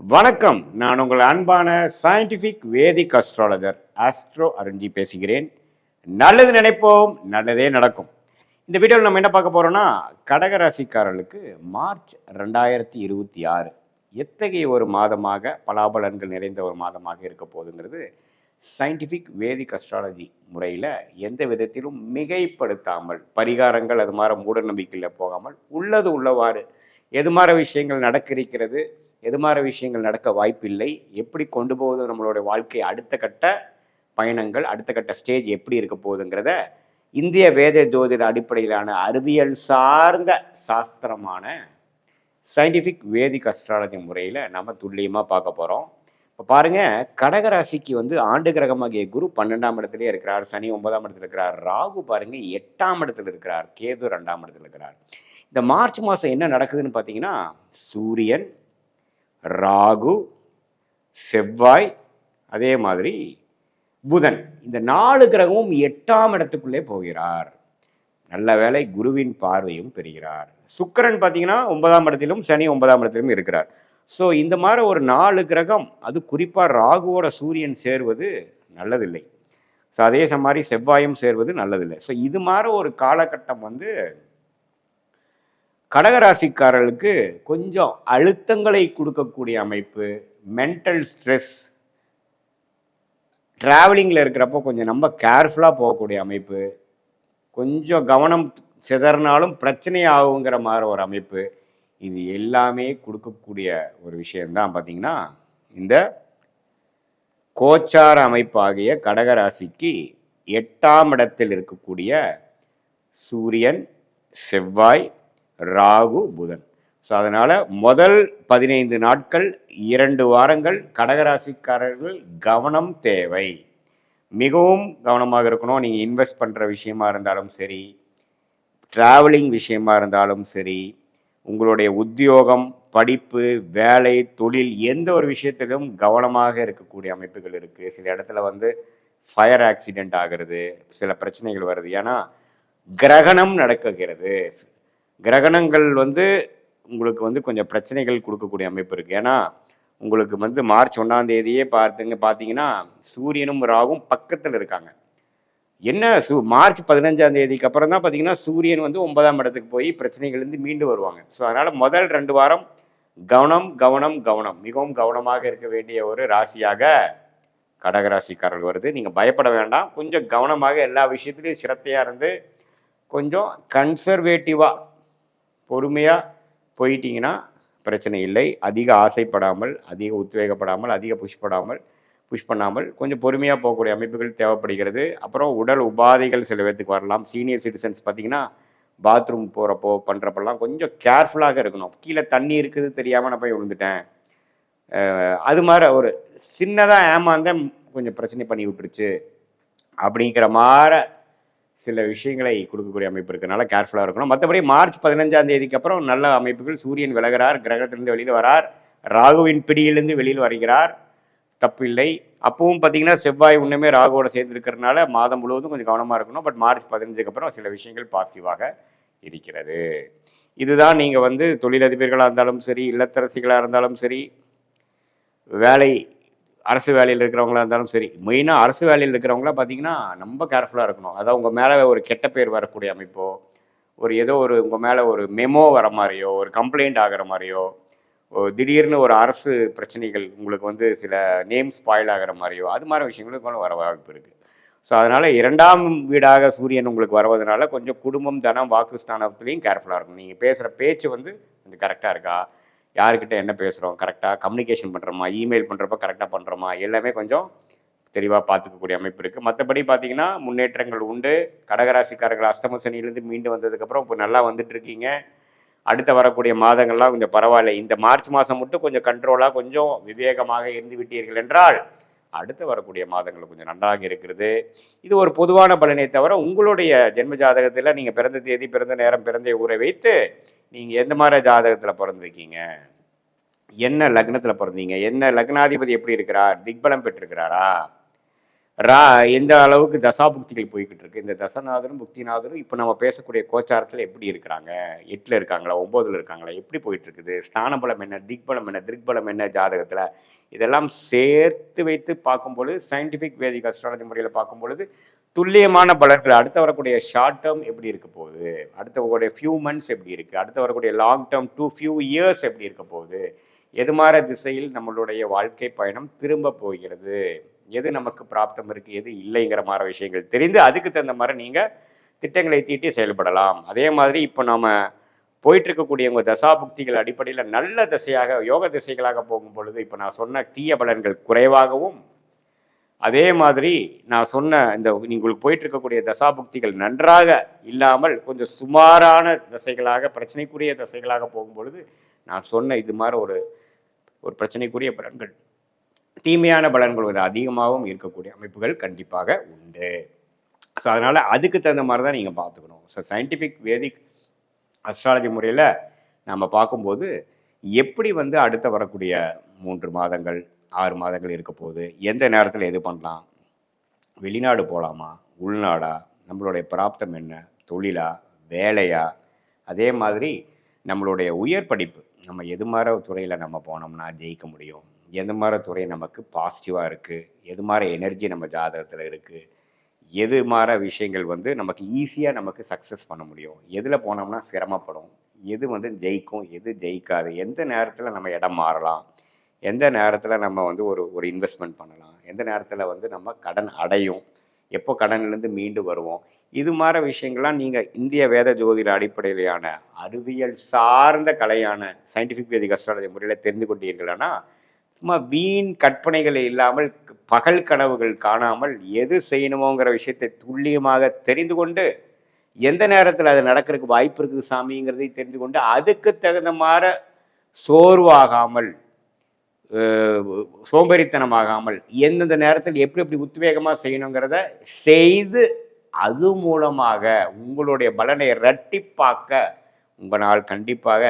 வணக்கம். நான் உங்கள் அன்பான சயின்டிஃபிக் வேதிக் அஸ்ட்ராலஜர் ஆஸ்ட்ரோ அருண்ஜி பேசுகிறேன். நல்லது நினைப்போம், நல்லதே நடக்கும். இந்த வீடியோவில் நம்ம என்ன பார்க்க போறோம்னா, கடகராசிக்காரர்களுக்கு மார்ச் 2026 எத்தகைய ஒரு மாதமாக பலாபலன்கள் நிறைந்த ஒரு மாதமாக இருக்க போகுதுங்கிறது சயின்டிஃபிக் வேதிக் அஸ்ட்ராலஜி முறையில் எந்த விதத்திலும் மிகைப்படுத்தாமல், பரிகாரங்கள் அது மாதிரி மூட நம்பிக்கையில் போகாமல் உள்ளது உள்ளவாறு எது மாதிரி விஷயங்கள் நடக்க இருக்கிறது, எது மாதிரி விஷயங்கள் நடக்க வாய்ப்பில்லை, எப்படி கொண்டு போகுது நம்மளுடைய வாழ்க்கை, அடுத்த கட்ட பயணங்கள், அடுத்த கட்ட ஸ்டேஜ் எப்படி இருக்க போகுதுங்கிறத இந்திய வேத ஜோதிட அடிப்படையிலான அறிவியல் சார்ந்த சாஸ்திரமான சயின்டிஃபிக் வேதிக் அஸ்ட்ராலஜி முறையில் நம்ம துல்லியமாக பார்க்க போகிறோம். இப்போ பாருங்கள், கடகராசிக்கு ஆண்டு கிரகமாகிய குரு 12ஆம் இடத்துலேயே இருக்கிறார், சனி 9ஆம் இடத்துல இருக்கிறார், ராகு பாருங்கள் 8ஆம் இடத்துல இருக்கிறார், கேது 2ஆம் இடத்துல இருக்கிறார். இந்த மார்ச் மாதம் என்ன நடக்குதுன்னு பார்த்தீங்கன்னா, சூரியன், ராகு, செவ்வாய், அதே மாதிரி புதன், இந்த 4 கிரகமும் 8ஆம் இடத்துக்குள்ளே போகிறார். நல்ல வேளை குருவின் பார்வையும் பெறுகிறார். சுக்கிரன் பார்த்தீங்கன்னா 9ஆம் இடத்திலும் சனி 9ஆம் இடத்திலும் இருக்கிறார். ஸோ இந்த மாதிரி ஒரு 4 கிரகம், அது குறிப்பாக ராகுவோட சூரியன் சேர்வது நல்லதில்லை. ஸோ அதே மாதிரி செவ்வாயும் சேர்வது நல்லதில்லை. ஸோ இது மாதிரி ஒரு காலகட்டம் கடகராசிக்காரர்களுக்கு கொஞ்சம் அழுத்தங்களை கொடுக்கக்கூடிய அமைப்பு, மென்டல் ஸ்ட்ரெஸ், ட்ராவலிங்கில் இருக்கிறப்போ கொஞ்சம் நம்ம கேர்ஃபுல்லாக போகக்கூடிய அமைப்பு, கொஞ்சம் கவனம் சிதறினாலும் பிரச்சனை ஆகுங்கிற மாதிரி ஒரு அமைப்பு, இது எல்லாமே கொடுக்கக்கூடிய ஒரு விஷயம்தான் பார்த்தீங்கன்னா இந்த கோச்சார அமைப்பாகிய கடகராசிக்கு 8ஆம் இடத்தில் இருக்கக்கூடிய சூரியன், செவ்வாய், ராகு, புதன். ஸோ அதனால் முதல் 15 நாட்கள் 2 வாரங்கள் கடகராசிக்காரர்கள் கவனம் தேவை. மிகவும் கவனமாக இருக்கணும். நீங்கள் இன்வெஸ்ட் பண்ணுற விஷயமா இருந்தாலும் சரி, ட்ராவலிங் விஷயமா இருந்தாலும் சரி, உங்களுடைய உத்தியோகம், படிப்பு, வேலை, தொழில், எந்த ஒரு விஷயத்திலும் கவனமாக இருக்கக்கூடிய அமைப்புகள் இருக்குது. சில இடத்துல ஃபயர் ஆக்சிடெண்ட் ஆகிறது, சில பிரச்சனைகள் வருது. ஏன்னா கிரகணம் நடக்குகிறது. கிரகணங்கள் உங்களுக்கு கொஞ்சம் பிரச்சனைகள் கொடுக்கக்கூடிய அமைப்பு இருக்குது. ஏன்னா உங்களுக்கு மார்ச் 1ஆம் தேதியே பார்த்தீங்கன்னா சூரியனும் ராகும் பக்கத்தில் இருக்காங்க. என்ன மார்ச் 15ஆம் தேதிக்கு அப்புறம் தான் பார்த்தீங்கன்னா சூரியன் 9ஆம் இடத்துக்கு போய் பிரச்சனைகள்லேருந்து மீண்டு வருவாங்க. ஸோ அதனால் முதல் 2 வாரம் கவனம் கவனம் கவனம், மிகவும் கவனமாக இருக்க வேண்டிய ஒரு ராசியாக கடகராசிக்காரர்கள் வருது. நீங்கள் பயப்பட வேண்டாம். கொஞ்சம் கவனமாக எல்லா விஷயத்துலையும் சிரத்தையாக இருந்து கொஞ்சம் கன்சர்வேட்டிவாக பொறுமையாக போயிட்டீங்கன்னா பிரச்சனை இல்லை. அதிக ஆசைப்படாமல், அதிக உத்வேகப்படாமல், அதிக புஷ் பண்ணாமல் கொஞ்சம் பொறுமையாக போகக்கூடிய அமைப்புகள் தேவைப்படுகிறது. அப்புறம் உடல் உபாதைகள் சில பேர்த்துக்கு வரலாம். சீனியர் சிட்டிசன்ஸ் பார்த்தீங்கன்னா பாத்ரூம் போகிறப்போ பண்ணுறப்பெல்லாம் கொஞ்சம் கேர்ஃபுல்லாக இருக்கணும். கீழே தண்ணி இருக்குது தெரியாமல் நான் போய் விழுந்துட்டேன், அது மாதிரி ஒரு சின்னதாக ஏமாந்தேன் கொஞ்சம் பிரச்சனை பண்ணி விட்டுருச்சு அப்படிங்கிற மாதிரி சில விஷயங்களை கொடுக்கக்கூடிய அமைப்பு இருக்கிறனால கேர்ஃபுல்லாக இருக்கணும். மற்றபடி மார்ச் 15ஆம் தேதிக்கு அப்புறம் நல்ல அமைப்புகள். சூரியன் விலகிறார், கிரகத்திலிருந்து வெளியில் வரார், ராகுவின் பிடியிலிருந்து வெளியில் வருகிறார், தப்பு இல்லை. அப்பவும் பார்த்தீங்கன்னா செவ்வாய் இன்னுமே ராகுவோட சேர்ந்து இருக்கிறதுனால மாதம் முழுவதும் கொஞ்சம் கவனமாக இருக்கணும். பட் மார்ச் 15க்கு அப்புறம் சில விஷயங்கள் பாசிட்டிவாக இருக்கிறது. இதுதான் நீங்கள் தொழிலதிபர்களாக இருந்தாலும் சரி, இல்லத்தரசிகளாக இருந்தாலும் சரி, அரசு வேலையில் இருக்கிறவங்களா இருந்தாலும் சரி, மெயினாக அரசு வேலையில் இருக்கிறவங்களாம் பார்த்தீங்கன்னா ரொம்ப கேர்ஃபுல்லாக இருக்கணும். அதாவது உங்கள் மேலே ஒரு கெட்ட பேர் வரக்கூடிய அமைப்போ, ஏதோ உங்கள் மேலே ஒரு மெமோ வர மாதிரியோ, ஒரு கம்ப்ளைண்ட் ஆகிற மாதிரியோ, திடீர்னு ஒரு அரசு பிரச்சனைகள் உங்களுக்கு சில நேம் ஸ்பாயில் ஆகிற மாதிரியோ, அது மாதிரி விஷயங்களுக்கு வர வாய்ப்பு இருக்குது. ஸோ அதனால் 2ஆம் வீடாக சூரியன் உங்களுக்கு வருவதனால கொஞ்சம் குடும்பம், தனம், வாக்குஸ்தானத்துலேயும் கேர்ஃபுல்லாக இருக்கும். நீங்கள் பேசுகிற பேச்சு கரெக்டாக இருக்கா, யாருக்கிட்ட என்ன பேசுகிறோம், கரெக்டாக கம்யூனிகேஷன் பண்ணுறோமா, இமெயில் பண்ணுறப்ப கரெக்டாக பண்ணுறோமா, எல்லாமே கொஞ்சம் தெளிவாக பார்த்துக்கக்கூடிய அமைப்பு இருக்குது. மற்றபடி பார்த்தீங்கன்னா முன்னேற்றங்கள் உண்டு. கடகராசிக்காரர்கள் அஷ்டம சனியிலேருந்து மீண்டு வந்ததுக்கப்புறம் இப்போ நல்லா வந்துட்டுருக்கீங்க. அடுத்த வரக்கூடிய மாதங்கள்லாம் கொஞ்சம் பரவாயில்ல. இந்த மார்ச் மாதம் மட்டும் கொஞ்சம் கண்ட்ரோலாக, கொஞ்சம் விவேகமாக இருந்து விட்டீர்கள் என்றால் அடுத்து வரக்கூடிய மாதங்கள் கொஞ்சம் நன்றாக இருக்கிறது. இது ஒரு பொதுவான பலனை தவிர உங்களுடைய ஜென்ம ஜாதகத்தில் நீங்கள் பிறந்த தேதி, பிறந்த நேரம், பிறந்த ஊரை வைத்து நீங்கள் எந்த மாதிரி ஜாதகத்தில் பிறந்திருக்கீங்க, என்ன லக்னத்தில் பிறந்தீங்க, என்ன லக்னாதிபதி எப்படி இருக்கிறார், திக்பலம் பெற்றிருக்கிறாரா, எந்த அளவுக்கு தசாபுக்திகள் போய்கிட்டு இருக்கு, இந்த தசநாதரும் புக்திநாதரும் இப்போ நம்ம பேசக்கூடிய கோச்சாரத்தில் எப்படி இருக்கிறாங்க, 8ல் இருக்காங்களா 9ல் இருக்காங்களா, எப்படி போயிட்டு இருக்குது, ஸ்தான பலம் என்ன, திக்பலம் என்ன, திருக்பலம் என்ன ஜாதகத்தில், இதெல்லாம் சேர்த்து வைத்து பார்க்கும்பொழுது சயின்டிஃபிக் வேதிக் அஸ்ட்ராலஜி முறையில் பார்க்கும்பொழுது துல்லியமான பலன்கள் அடுத்து வரக்கூடிய ஷார்ட் டேர்ம் எப்படி இருக்க போகுது, அடுத்து வரக்கூடிய ஃபியூ மந்த்ஸ் எப்படி இருக்குது, அடுத்து வரக்கூடிய லாங் டேர்ம் ஃபியூ இயர்ஸ் எப்படி இருக்க போகுது, எது மாதிரி திசையில் நம்மளுடைய வாழ்க்கை பயணம் திரும்ப போகிறது, எது நமக்கு பிராப்தம் இருக்குது எது இல்லைங்கிற மாதிரி விஷயங்கள் தெரிந்து அதுக்கு தகுந்த மாதிரி நீங்கள் திட்டங்களை தீட்டி செயல்படலாம். அதே மாதிரி இப்போ நாம் போயிட்டு இருக்கக்கூடிய உங்கள் தசாபுக்திகள் அடிப்படையில் நல்ல திசையாக யோக திசைகளாக போகும் பொழுது இப்போ நான் சொன்ன தீய பலன்கள் குறைவாகவும், அதே மாதிரி நான் சொன்ன இந்த உங்களுக்கு போயிட்டு இருக்கக்கூடிய தசாபுக்திகள் நன்றாக இல்லாமல் கொஞ்சம் சுமாரான தசைகளாக பிரச்சனைக்குரிய தசைகளாக போகும் பொழுது நான் சொன்ன இது மாதிரி ஒரு பிரச்சனைக்குரிய பலன்கள் தீமையான பலன்கள் ஒரு அதிகமாகவும் இருக்கக்கூடிய அமைப்புகள் கண்டிப்பாக உண்டு. ஸோ அதனால் அதுக்கு தகுந்த மாதிரி தான் நீங்கள் பார்த்துக்கணும். ஸோ சயின்டிஃபிக் வேதிக் அஸ்ட்ராலஜி முறையில் நம்ம பார்க்கும்போது எப்படி அடுத்த வரக்கூடிய 3 மாதங்கள் 6 மாதங்கள் இருக்க போகுது, எந்த நேரத்தில் எது பண்ணலாம், வெளிநாடு போகலாமா உள்நாடா, நம்மளுடைய பிராப்தம் என்ன, தொழிலா வேலையா, அதே மாதிரி நம்மளுடைய உயர் படிப்பு நம்ம எது மாதிரி துறையில் நம்ம போனோம்னா ஜெயிக்க முடியும், எது மாதிரி துறை நமக்கு பாசிட்டிவாக இருக்குது, எது மாதிரி எனர்ஜி நம்ம ஜாதகத்தில் இருக்குது, எது மாதிரி விஷயங்கள் நமக்கு ஈஸியாக நமக்கு சக்ஸஸ் பண்ண முடியும், எதில் போனோம்னா சிரமப்படும், எது ஜெயிக்கும் எது ஜெயிக்காது, எந்த நேரத்தில் நம்ம இடம் மாறலாம், எந்த நேரத்தில் நம்ம ஒரு இன்வெஸ்ட்மெண்ட் பண்ணலாம், எந்த நேரத்தில் நம்ம கடன் அடையும், எப்போ கடன்லேருந்து மீண்டு வருவோம், இது மாதிரி விஷயங்கள்லாம் நீங்கள் இந்திய வேத ஜோதிட அடிப்படையிலான அறிவியல் சார்ந்த கலையான சயின்டிஃபிக் வேதிக் அஸ்ட்ராலஜி முறையில் தெரிந்து கொண்டீர்கள்னா சும்மா வீண் கற்பனைகள் இல்லாமல் பகல் கனவுகள் காணாமல் எது செய்யணுமோங்கிற விஷயத்தை துல்லியமாக தெரிந்து கொண்டு எந்த நேரத்தில் அது நடக்கிறதுக்கு வாய்ப்பு இருக்குது சாமிங்கிறதை தெரிந்து கொண்டு அதுக்கு தகுந்த மாதிரி சோர்வாகாமல் சோம்பேறித்தனமாகாமல் எந்தெந்த நேரத்தில் எப்படி எப்படி உத்வேகமாக செய்யணுங்கிறத செய்து அது மூலமாக உங்களுடைய பலனை இரட்டிப்பாக்க உங்களால் கண்டிப்பாக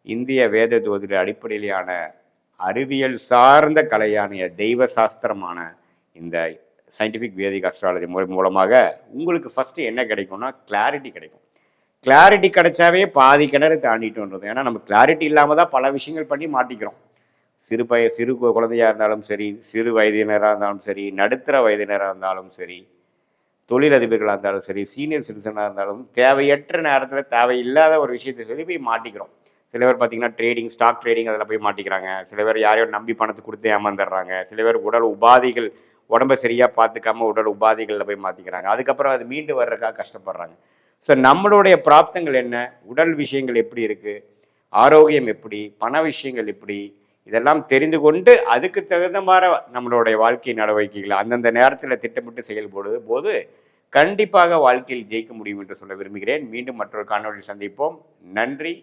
இந்திய வேத ஜோதிட அடிப்படையிலான அறிவியல் சார்ந்த கலையான தெய்வ சாஸ்திரமான இந்த சயின்டிஃபிக் வேதிக் அஸ்ட்ராலஜி முறை மூலமாக உங்களுக்கு ஃபஸ்ட்டு என்ன கிடைக்கும்னா கிளாரிட்டி கிடைக்கும். கிளாரிட்டி கிடைச்சாவே பாதி கிணறு தாண்டிட்டுன்றது. ஏன்னா நம்ம கிளாரிட்டி இல்லாமல் தான் பல விஷயங்கள் பண்ணி மாட்டிக்கிறோம். சிறு குழந்தையாக இருந்தாலும் சரி, சிறு வயதினராக இருந்தாலும் சரி, நடுத்தர வயதினராக இருந்தாலும் சரி, தொழிலதிபர்களாக இருந்தாலும் சரி, சீனியர் சிட்டிசனாக இருந்தாலும் தேவையற்ற நேரத்தில் தேவையில்லாத ஒரு விஷயத்தை சொல்லி போய் மாட்டிக்கிறோம். சில பேர் பார்த்தீங்கன்னா ஸ்டாக் ட்ரேடிங் அதில் போய் மாட்டிக்கிறாங்க. சில பேர் யாரையோ நம்பி பணத்தை கொடுத்து ஏமாந்துடுறாங்க. சில பேர் உடல் உபாதைகள் உடம்பை சரியாக பார்த்துக்காம உடல் உபாதைகளில் போய் மாற்றிக்கிறாங்க. அதுக்கப்புறம் அது மீண்டு வர்றதுக்காக கஷ்டப்படுறாங்க. ஸோ நம்மளுடைய பிராப்தங்கள் என்ன, உடல் விஷயங்கள் எப்படி இருக்குது, ஆரோக்கியம் எப்படி, பண விஷயங்கள் எப்படி, இதெல்லாம் தெரிந்து கொண்டு அதுக்கு தகுந்த மாதிரி நம்மளுடைய வாழ்க்கை நடவடிக்கைகளை அந்தந்த நேரத்தில் திட்டமிட்டு செயல்படுவது போது கண்டிப்பாக வாழ்க்கையில் ஜெயிக்க முடியும் என்று சொல்ல விரும்புகிறேன். மீண்டும் மற்றொரு காணொலியில் சந்திப்போம். நன்றி.